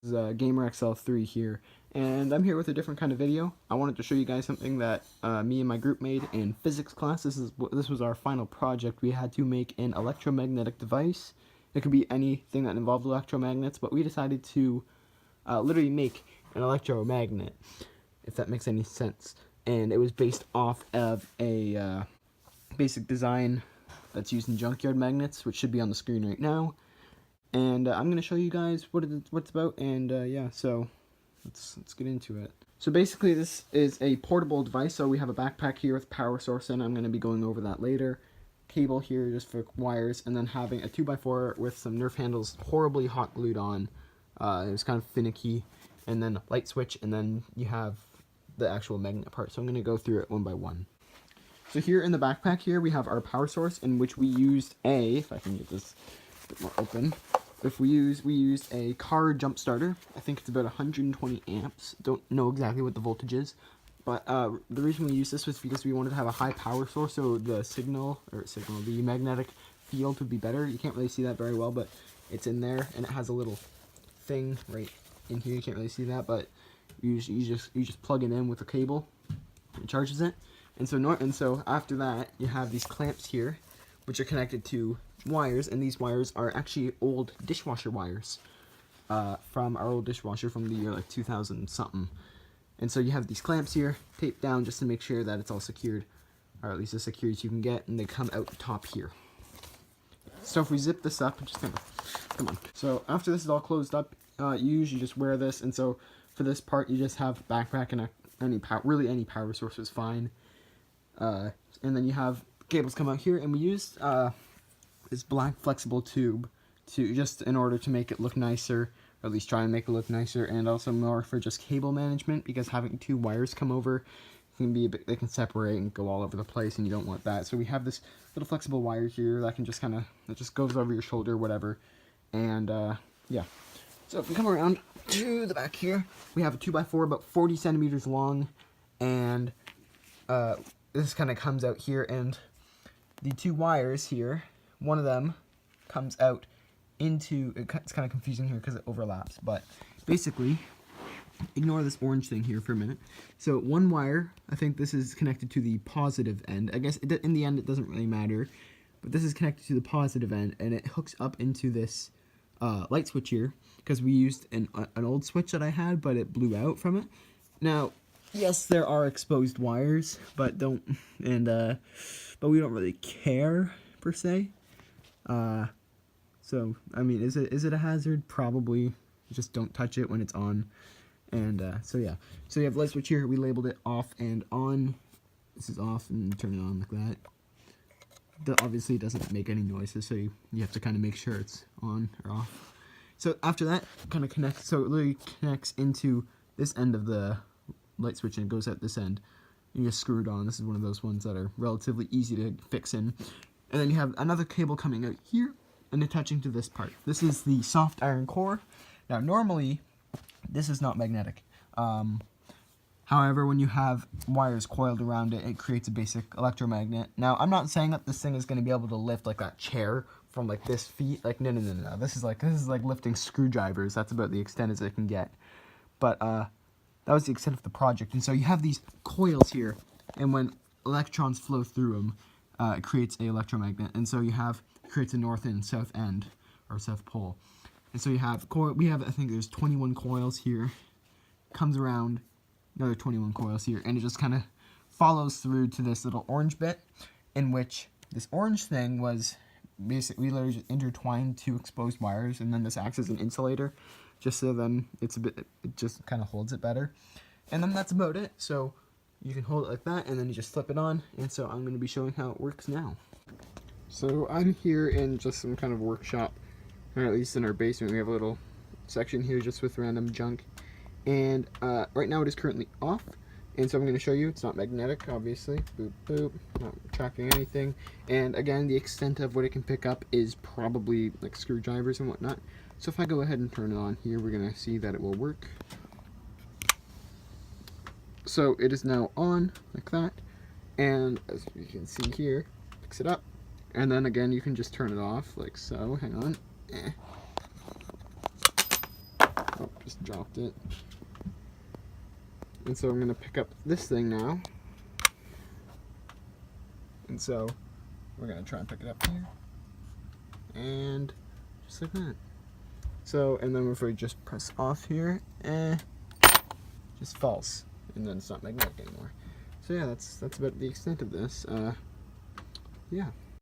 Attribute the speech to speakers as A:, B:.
A: This is Gamer XL3 here, and I'm here with a different kind of video. I wanted to show you guys something that me and my group made in physics class. This was our final project. We had to make an electromagnetic device. It could be anything that involved electromagnets, but we decided to literally make an electromagnet, if that makes any sense. And it was based off of a basic design that's used in junkyard magnets, which should be on the screen right now. And I'm going to show you guys what it's about, and yeah, so let's get into it. So basically this is a portable device, so we have a backpack here with a power source, and I'm going to be going over that later. Cable here just for wires, and then having a 2x4 with some Nerf handles horribly hot glued on. It was kind of finicky, and then a light switch, and then you have the actual magnet part. So I'm going to go through it one by one. So here in the backpack here we have our power source, in which we used if I can get this a bit more open. We used a car jump starter. I think it's about 120 amps. Don't know exactly what the voltage is, but the reason we used this was because we wanted to have a high power source, so the the magnetic field would be better. You can't really see that very well, but it's in there, and it has a little thing right in here. You can't really see that, but you just plug it in with a cable. It charges it, and so after that you have these clamps here, which are connected to wires, and these wires are actually old dishwasher wires from our old dishwasher from the year like 2000 something. And so you have these clamps here taped down just to make sure that it's all secured, or at least as secure as you can get, and they come out the top here. So if we zip this up, just kind of come on. So after this is all closed up, you usually just wear this, and so for this part you just have a backpack and any power source is fine. And then you have cables come out here, and we used this black flexible tube in order to make it look nicer, or at least try and make it look nicer, and also more for just cable management, because having two wires come over can be they can separate and go all over the place, and you don't want that. So we have this little flexible wire here that can just it just goes over your shoulder, whatever. And yeah. So if we come around to the back here, we have a 2x4 about 40 centimeters long, and this kind of comes out here, and the two wires here, one of them comes out into, it's kind of confusing here because it overlaps, but basically, ignore this orange thing here for a minute. So one wire, I think this is connected to the positive end. I guess in the end it doesn't really matter, but this is connected to the positive end, and it hooks up into this light switch here, because we used an old switch that I had, but it blew out from it. Now, yes, there are exposed wires, but but we don't really care per se. So I mean, is it a hazard? Probably. Just don't touch it when it's on. And so yeah. So you have light switch here. We labeled it off and on. This is off, and turn it on like that. Obviously, it doesn't make any noises, so you have to kind of make sure it's on or off. So after that, kind of connects. So it literally connects into this end of the light switch, and it goes out this end. You just screw it on. This is one of those ones that are relatively easy to fix in. And then you have another cable coming out here and attaching to this part. This is the soft iron core. Now normally this is not magnetic. However, when you have wires coiled around it, it creates a basic electromagnet. Now I'm not saying that this thing is going to be able to lift like that chair from like this feet. Like no. This is like lifting screwdrivers. That's about the extent as it can get. But that was the extent of the project. And so you have these coils here, and when electrons flow through them, it creates an electromagnet. And so creates a north and south end, or south pole. And so I think there's 21 coils here, comes around, another 21 coils here, and it just kind of follows through to this little orange bit, in which this orange thing was basically literally just intertwined two exposed wires, and then this acts as an insulator, just so then it just kind of holds it better. And then that's about it. So you can hold it like that, and then you just flip it on. And so I'm going to be showing how it works now. So I'm here in just some kind of workshop, or at least in our basement. We have a little section here just with random junk. And right now it is currently off. And so I'm going to show you, it's not magnetic, obviously. Boop, boop, not tracking anything. And again, the extent of what it can pick up is probably like screwdrivers and whatnot. So if I go ahead and turn it on here, we're going to see that it will work. So it is now on, like that. And as you can see here, picks it up. And then again, you can just turn it off, like so. Hang on. Oh, Just dropped it. And so I'm going to pick up this thing now. And so we're going to try and pick it up here. And just like that. So, and then if we just press off here, just false. And then it's not magnetic anymore. So yeah, that's about the extent of this. Yeah.